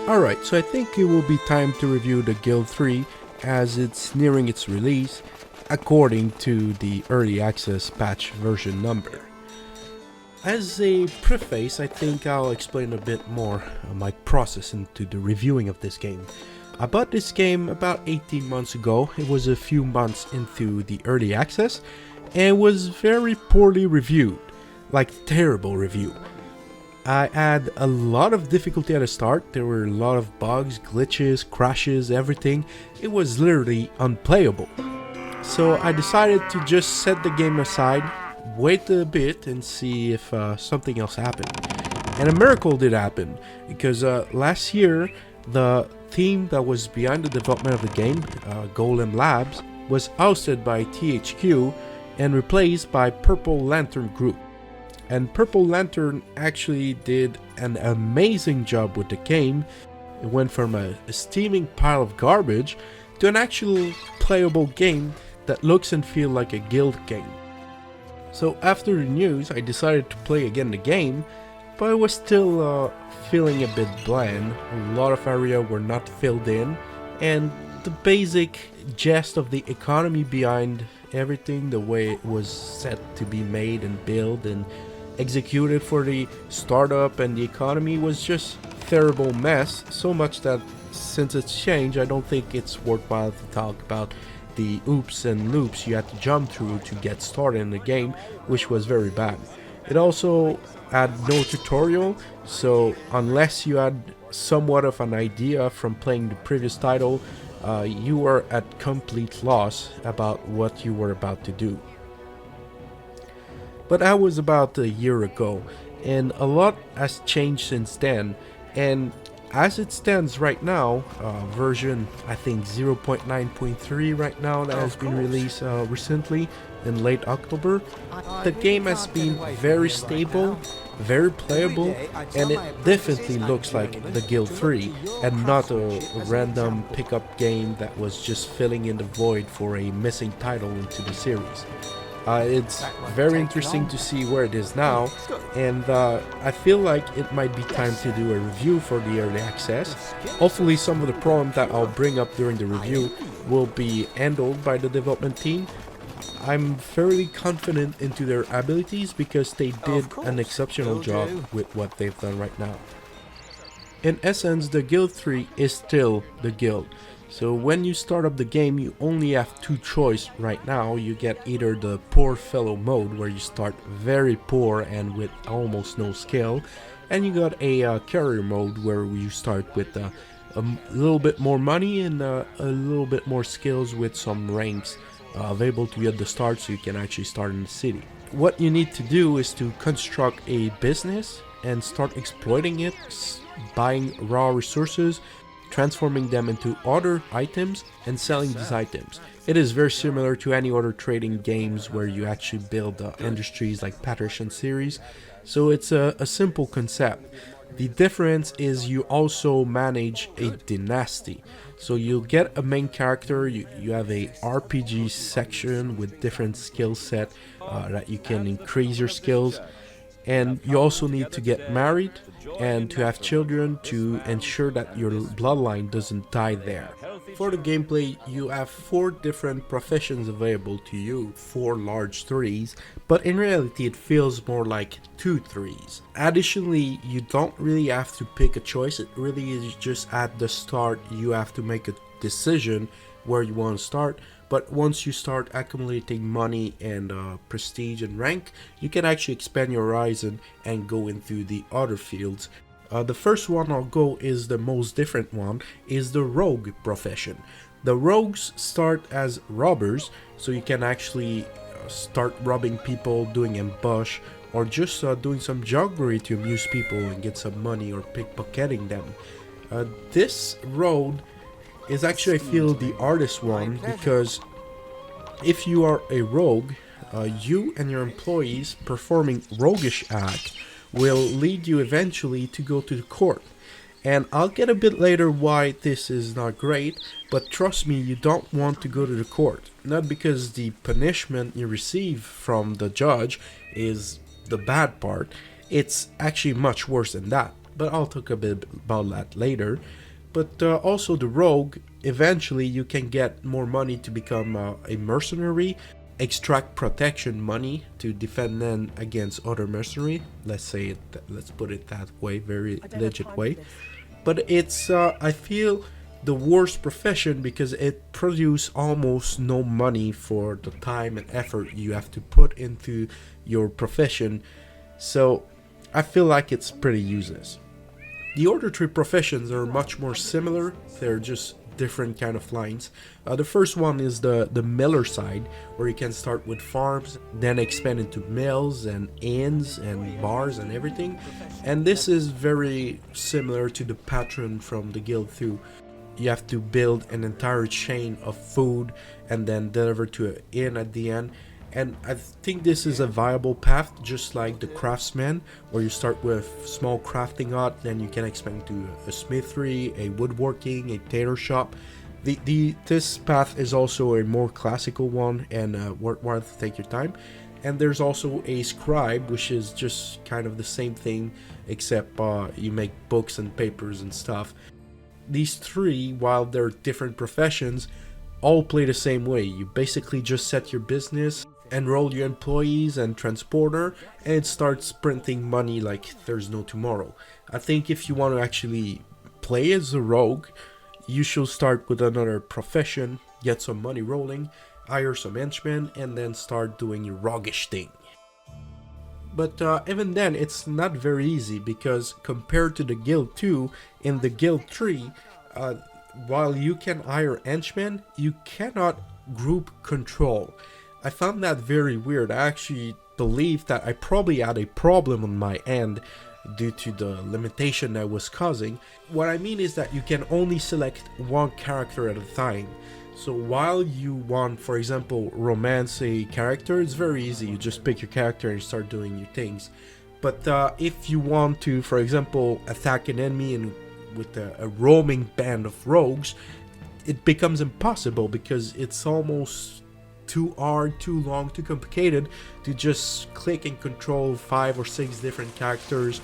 Alright, so I think it will be time to review the Guild 3 as it's nearing its release according to the early access patch version number. As a preface, I think I'll explain a bit more my process into the reviewing of this game. I bought this game about 18 months ago. It was a few months into the early access and was very poorly reviewed, like terrible review. I had a lot of difficulty at the start. There were a lot of bugs, glitches, crashes, everything. It was literally unplayable. So I decided to just set the game aside, wait a bit and see if something else happened. And a miracle did happen, because last year the team that was behind the development of the game, Golem Labs, was ousted by THQ and replaced by Purple Lantern Group. And Purple Lantern actually did an amazing job with the game. It went from a steaming pile of garbage to an actual playable game that looks and feels like a guild game. So after the news, I decided to play again the game, but I was still feeling a bit bland. A lot of areas were not filled in, and the basic gist of the economy behind everything, the way it was set to be made and built and executed for the startup and the economy, was just terrible mess. So much that since its change, I don't think it's worthwhile to talk about the oops and loops you had to jump through to get started in the game, which was very bad. It also had no tutorial, so unless you had somewhat of an idea from playing the previous title, you were at complete loss about what you were about to do. But that was about a year ago, and a lot has changed since then. And as it stands right now, version I think 0.9.3 right now that has been released recently in late October, the game has been very stable, very playable, and it definitely looks like the Guild 3 and not a random pickup game that was just filling in the void for a missing title into the series. It's very interesting to see where it is now, and I feel like it might be time to do a review for the early access. Hopefully some of the problems that I'll bring up during the review will be handled by the development team. I'm fairly confident into their abilities because they did an exceptional job with what they've done right now. In essence, the Guild 3 is still the Guild. So when you start up the game, you only have two choices right now. You get either the poor fellow mode, where you start very poor and with almost no skill, and you got a carrier mode where you start with a little bit more money and a little bit more skills with some ranks available to you at the start, so you can actually start in the city. What you need to do is to construct a business and start exploiting it, buying raw resources, transforming them into other items and selling these items. It is very similar to any other trading games where you actually build industries like Patrician series. So it's a simple concept. The difference is you also manage a dynasty. So you'll get a main character, you have a RPG section with different skill set that you can increase your skills. And you also need to get married and to have children to ensure that your bloodline doesn't die there. For the gameplay, you have 4 different professions available to you, 4 large trees, but in reality it feels more like 2 trees. Additionally, you don't really have to pick a choice. It really is just at the start you have to make a decision where you want to start. But once you start accumulating money and prestige and rank, you can actually expand your horizon and go into the other fields. The first one I'll go is the most different one, is the rogue profession. The rogues start as robbers, so you can actually start robbing people, doing ambush, or just doing some jugglery to amuse people and get some money, or pickpocketing them. This road is actually, I feel, the hardest one, because if you are a rogue, you and your employees performing roguish act will lead you eventually to go to the court. And I'll get a bit later why this is not great, but trust me, you don't want to go to the court. Not because the punishment you receive from the judge is the bad part, it's actually much worse than that. but I'll talk a bit about that later. But also the rogue, eventually you can get more money to become a mercenary, extract protection money to defend them against other mercenary. Let's put it that way, very legit way. But it's I feel the worst profession because it produces almost no money for the time and effort you have to put into your profession. So I feel like it's pretty useless. The other three professions are much more similar. They're just different kind of lines. The first one is the miller side, where you can start with farms, then expand into mills and inns and bars and everything. And this is very similar to the patron from the guild too. You have to build an entire chain of food and then deliver to an inn at the end. And I think this is a viable path, just like the craftsman, where you start with small crafting hut, then you can expand to a smithery, a woodworking, a tailor shop. This path is also a more classical one and worthwhile to take your time. And there's also a scribe, which is just kind of the same thing, except you make books and papers and stuff. These three, while they're different professions, all play the same way. You basically just set your business, enroll your employees and transporter, and it starts printing money like there's no tomorrow. I think if you want to actually play as a rogue, you should start with another profession, get some money rolling, hire some henchmen, and then start doing your roguish thing. But even then, it's not very easy, because compared to the guild 2, in the guild 3, while you can hire henchmen, you cannot group control. I found that very weird. I actually believe that I probably had a problem on my end due to the limitation that was causing. What I mean is that you can only select one character at a time. So while you want, for example, romance a character, it's very easy. You just pick your character and start doing your things. But if you want to, for example, attack an enemy and with a roaming band of rogues, it becomes impossible, because it's almost too hard, too long, too complicated to just click and control 5 or 6 different characters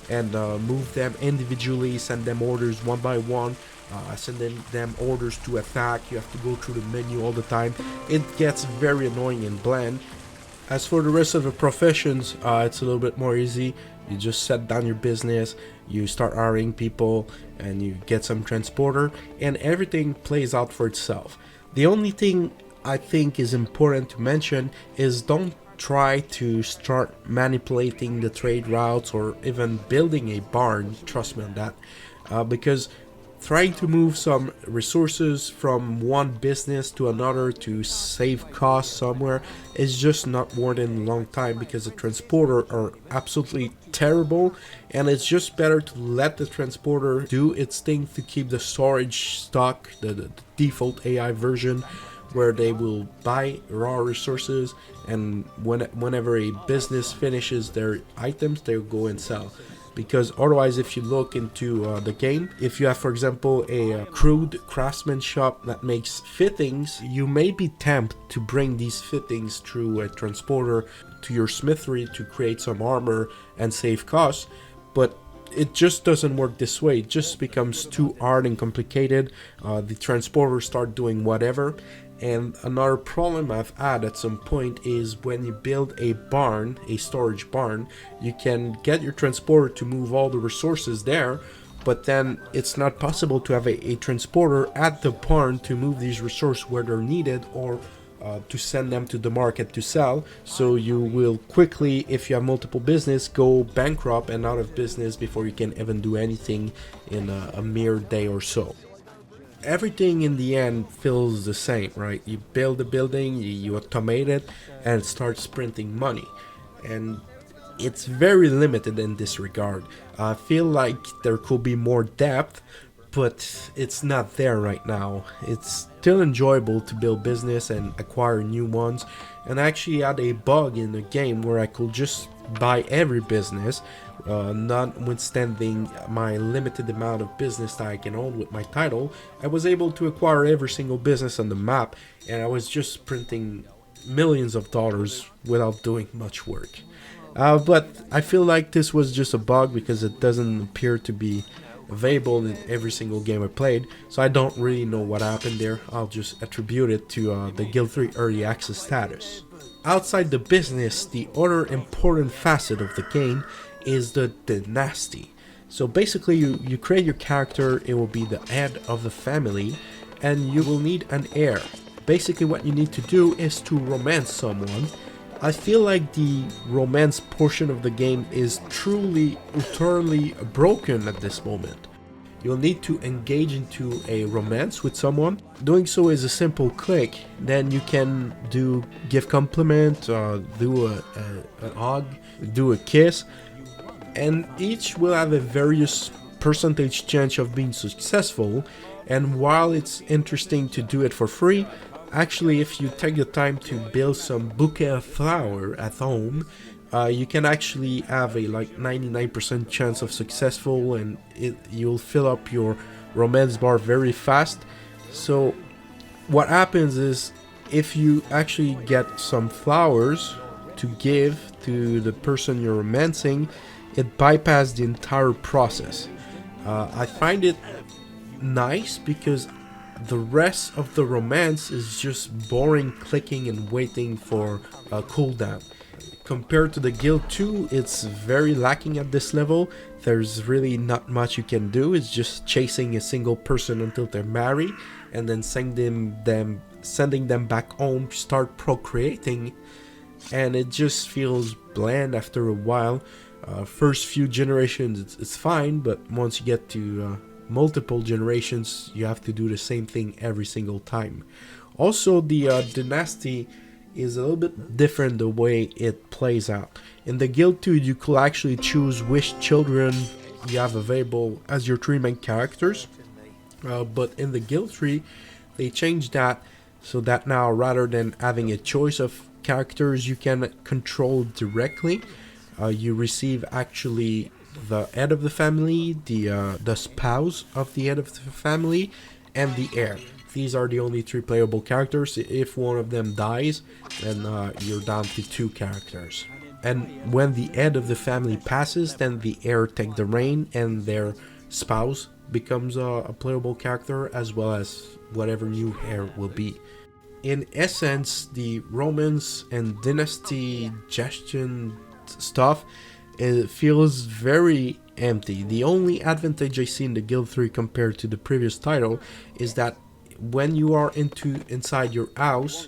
and move them individually, send them orders one by one, send them orders to attack. You have to go through the menu all the time. It gets very annoying and bland. As for the rest of the professions, it's a little bit more easy. You just set down your business, you start hiring people, and you get some transporter, and everything plays out for itself. The only thing I think is important to mention is don't try to start manipulating the trade routes or even building a barn. Trust me on that, because trying to move some resources from one business to another to save costs somewhere is just not worth it in a long time, because the transporter are absolutely terrible, and it's just better to let the transporter do its thing to keep the storage stock, the default AI version, where they will buy raw resources, and whenever a business finishes their items, they'll go and sell. Because otherwise, if you look into the game, if you have, for example, a crude craftsman shop that makes fittings, you may be tempted to bring these fittings through a transporter to your smithery to create some armor and save costs, but it just doesn't work this way. It just becomes too hard and complicated. The transporters start doing whatever. And another problem I've had at some point is when you build a barn, a storage barn, you can get your transporter to move all the resources there, but then it's not possible to have a transporter at the barn to move these resources where they're needed, or to send them to the market to sell. So you will quickly, if you have multiple business, go bankrupt and out of business before you can even do anything in a mere day or so. Everything in the end feels the same, right? You build a building, you automate it, and it starts printing money. And it's very limited in this regard. I feel like there could be more depth, but it's not there right now. It's still enjoyable to build business and acquire new ones. And I actually had a bug in the game where I could just buy every business, notwithstanding my limited amount of business that I can own with my title. I was able to acquire every single business on the map, and I was just printing millions of dollars without doing much work. But I feel like this was just a bug because it doesn't appear to be available in every single game I played, so I don't really know what happened there. I'll just attribute it to the Guild 3 early access status. Outside the business, the other important facet of the game is the Dynasty. So basically you create your character, it will be the head of the family, and you will need an heir. Basically what you need to do is to romance someone. I feel like the romance portion of the game is truly, utterly broken at this moment. You'll need to engage into a romance with someone. Doing so is a simple click. Then you can give compliment, do a hug, do a kiss, and each will have a various percentage chance of being successful. And while it's interesting to do it for free, actually, if you take the time to build some bouquet of flower at home, you can actually have a like 99% chance of successful, and you'll fill up your romance bar very fast. So what happens is, if you actually get some flowers to give to the person you're romancing, it bypasses the entire process. I find it nice because the rest of the romance is just boring clicking and waiting for a cooldown. Compared to the Guild 2, it's very lacking at this level. There's really not much you can do. It's just chasing a single person until they're married, and then sending them back home to start procreating, and it just feels bland after a while. First few generations it's fine, but once you get to multiple generations, you have to do the same thing every single time. Also, the Dynasty is a little bit different the way it plays out. In the Guild 2, you could actually choose which children you have available as your 3 main characters, but in the Guild 3 they changed that so that now, rather than having a choice of characters you can control directly, you receive actually the head of the family, the spouse of the head of the family, and the heir. These are the only 3 playable characters. If one of them dies, then you're down to 2 characters. And when the head of the family passes, then the heir take the reign, and their spouse becomes a playable character, as well as whatever new heir will be. In essence, the Romans and Dynasty gestion stuff, it feels very empty. The only advantage I see in the Guild 3 compared to the previous title is that when you are inside your house,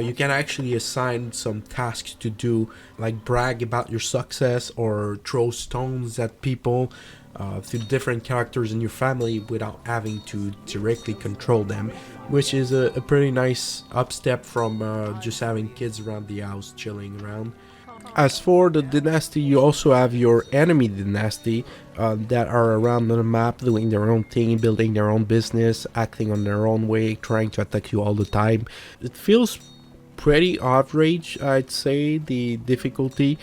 you can actually assign some tasks to do, like brag about your success or throw stones at people, to different characters in your family without having to directly control them, which is a pretty nice upstep from just having kids around the house chilling around. As for the Dynasty, you also have your enemy Dynasty that are around the map doing their own thing, building their own business, acting on their own way, trying to attack you all the time. It feels pretty average, I'd say, the difficulty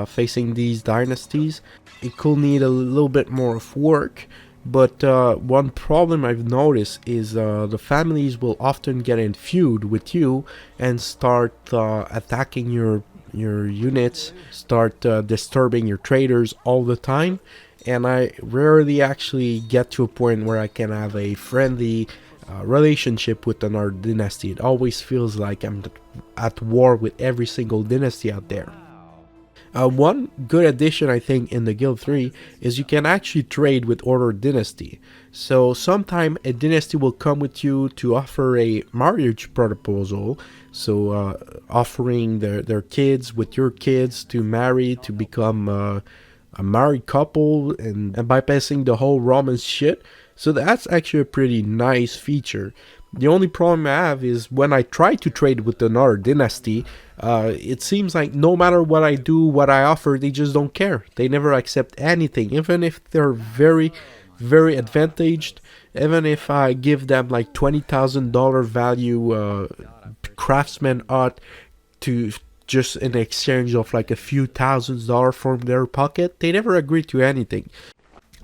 facing these dynasties. It could need a little bit more of work, but one problem I've noticed is the families will often get in feud with you and start attacking your units, start disturbing your traders all the time, and I rarely actually get to a point where I can have a friendly relationship with another dynasty. It always feels like I'm at war with every single dynasty out there. One good addition, I think, in the Guild 3 is you can actually trade with other dynasty. So sometime a dynasty will come with you to offer a marriage proposal, so offering their kids with your kids to marry, to become a married couple, and bypassing the whole Roman shit. So that's actually a pretty nice feature. The only problem I have is when I try to trade with another dynasty, it seems like no matter what I do, what I offer, they just don't care. They never accept anything, even if they're very, very advantaged. Even if I give them like $20,000 value craftsman art to just in exchange of like a few $1000s from their pocket, they never agree to anything.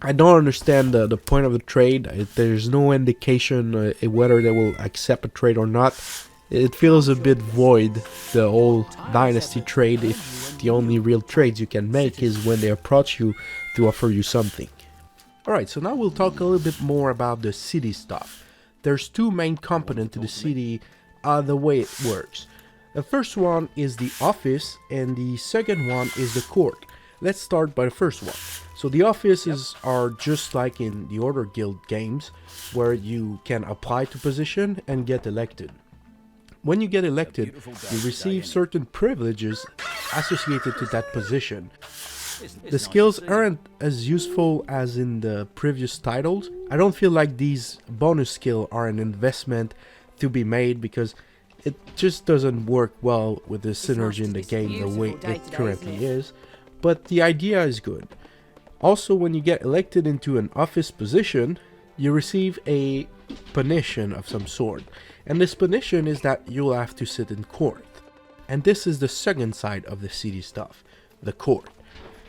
I don't understand the point of the trade. There's no indication whether they will accept a trade or not. It feels a bit void, the whole dynasty trade. If the only real trades you can make is when they approach you to offer you something. Alright, so now we'll talk a little bit more about the city stuff. There's two main components to the city, the way it works. The first one is the office, and the second one is the court. Let's start by the first one. So the offices are just like in the other guild games, where you can apply to position and get elected. When you get elected, you receive certain privileges associated to that position. The skills aren't as useful as in the previous titles. I don't feel like these bonus skills are an investment to be made because it just doesn't work well with the synergy in the game the way it currently is. But the idea is good. Also, when you get elected into an office position, you receive a punishment of some sort. And this punishment is that you'll have to sit in court. And this is the second side of the city stuff, the court.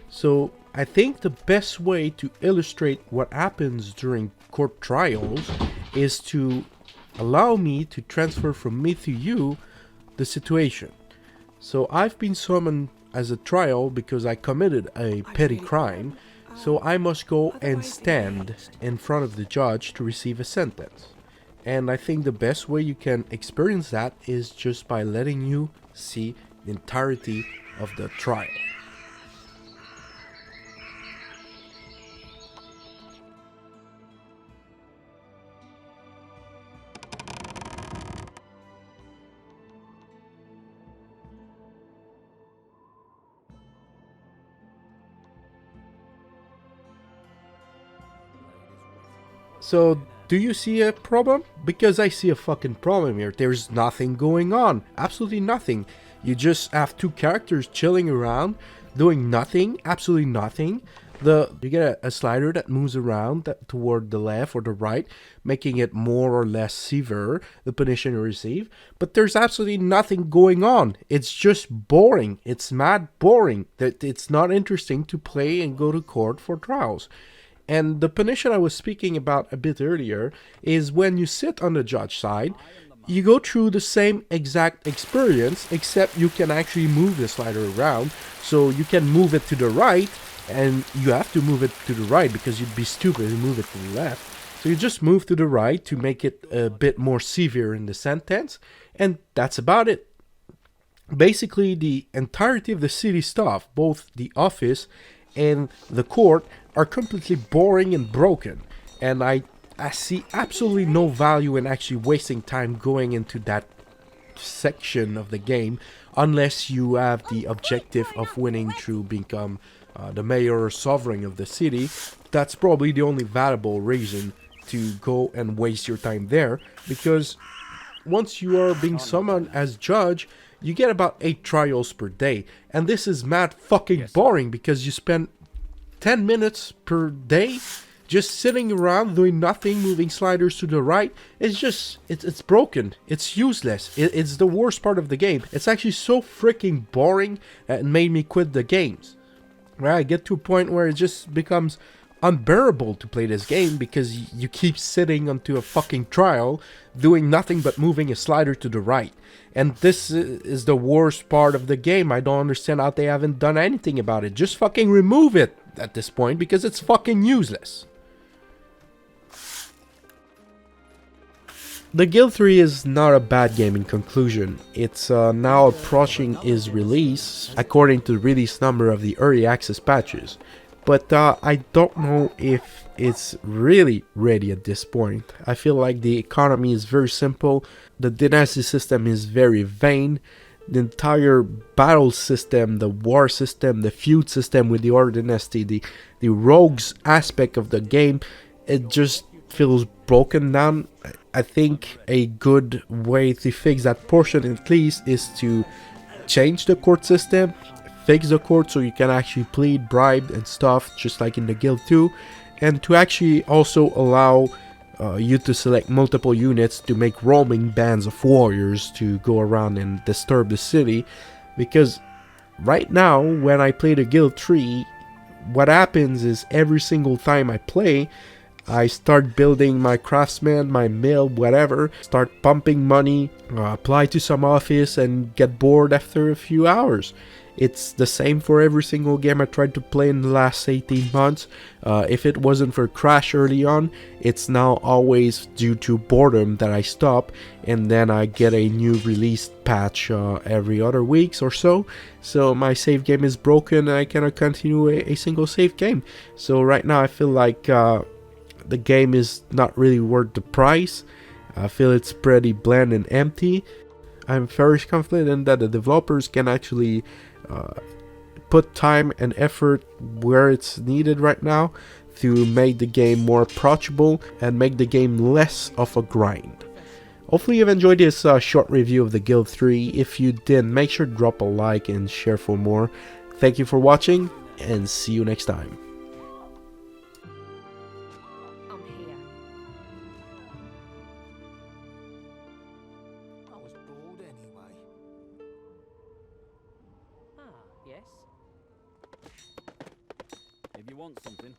So I think the best way to illustrate what happens during court trials is to allow me to transfer from me to you the situation. So I've been summoned as a trial because I committed a petty crime, so I must go and stand in front of the judge to receive a sentence. And I think the best way you can experience that is just by letting you see the entirety of the trial. So, do you see a problem? Because I see a fucking problem here. There's nothing going on. Absolutely nothing. You just have two characters chilling around, doing nothing, absolutely nothing. You get a slider that moves around toward the left or the right, making it more or less severe, the punishment you receive. But there's absolutely nothing going on. It's just boring. It's mad boring. It's not interesting to play and go to court for trials. And the punishment I was speaking about a bit earlier is when you sit on the judge side, you go through the same exact experience, except you can actually move the slider around. So you can move it to the right, and you have to move it to the right because you'd be stupid to move it to the left. So you just move to the right to make it a bit more severe in the sentence, and that's about it. Basically, the entirety of the city stuff, both the office and the court, are completely boring and broken, and I see absolutely no value in actually wasting time going into that section of the game unless you have the objective of winning to become the mayor or sovereign of the city. That's probably the only valuable reason to go and waste your time there, because once you are being summoned as judge, you get about 8 trials per day, and this is mad fucking boring because you spend 10 minutes per day just sitting around doing nothing, moving sliders to the right. It's broken. It's useless. It's the worst part of the game. It's actually so freaking boring that it made me quit the games. Right? I get to a point where it just becomes unbearable to play this game because you keep sitting onto a fucking trial doing nothing but moving a slider to the right. And this is the worst part of the game. I don't understand how they haven't done anything about it. Just fucking remove it at this point because it's fucking useless. The Guild 3 is not a bad game in conclusion. It's now approaching its release according to the release number of the early access patches. But I don't know if it's really ready at this point. I feel like the economy is very simple. The Dynasty system is very vain. The entire battle system, the war system, the feud system with the other dynasty, the rogues aspect of the game, it just feels broken down. I think a good way to fix that portion at least is to change the court system, fix the court so you can actually plead, bribe and stuff just like in the Guild 2, and to actually also allow you to select multiple units to make roaming bands of warriors to go around and disturb the city. Because right now when I play the Guild 3, what happens is every single time I play, I start building my craftsman, my mill, whatever, start pumping money, apply to some office and get bored after a few hours. It's the same for every single game I tried to play in the last 18 months. If it wasn't for Crash early on, it's now always due to boredom that I stop, and then I get a new release patch every other weeks or so. So my save game is broken and I cannot continue a single save game. So right now I feel like the game is not really worth the price. I feel it's pretty bland and empty. I'm very confident that the developers can actually put time and effort where it's needed right now to make the game more approachable and make the game less of a grind. Hopefully you've enjoyed this short review of the Guild 3. If you did, make sure to drop a like and share for more. Thank you for watching, and see you next time. I'm here. I was bored anyway. Ah, yes. If you want something,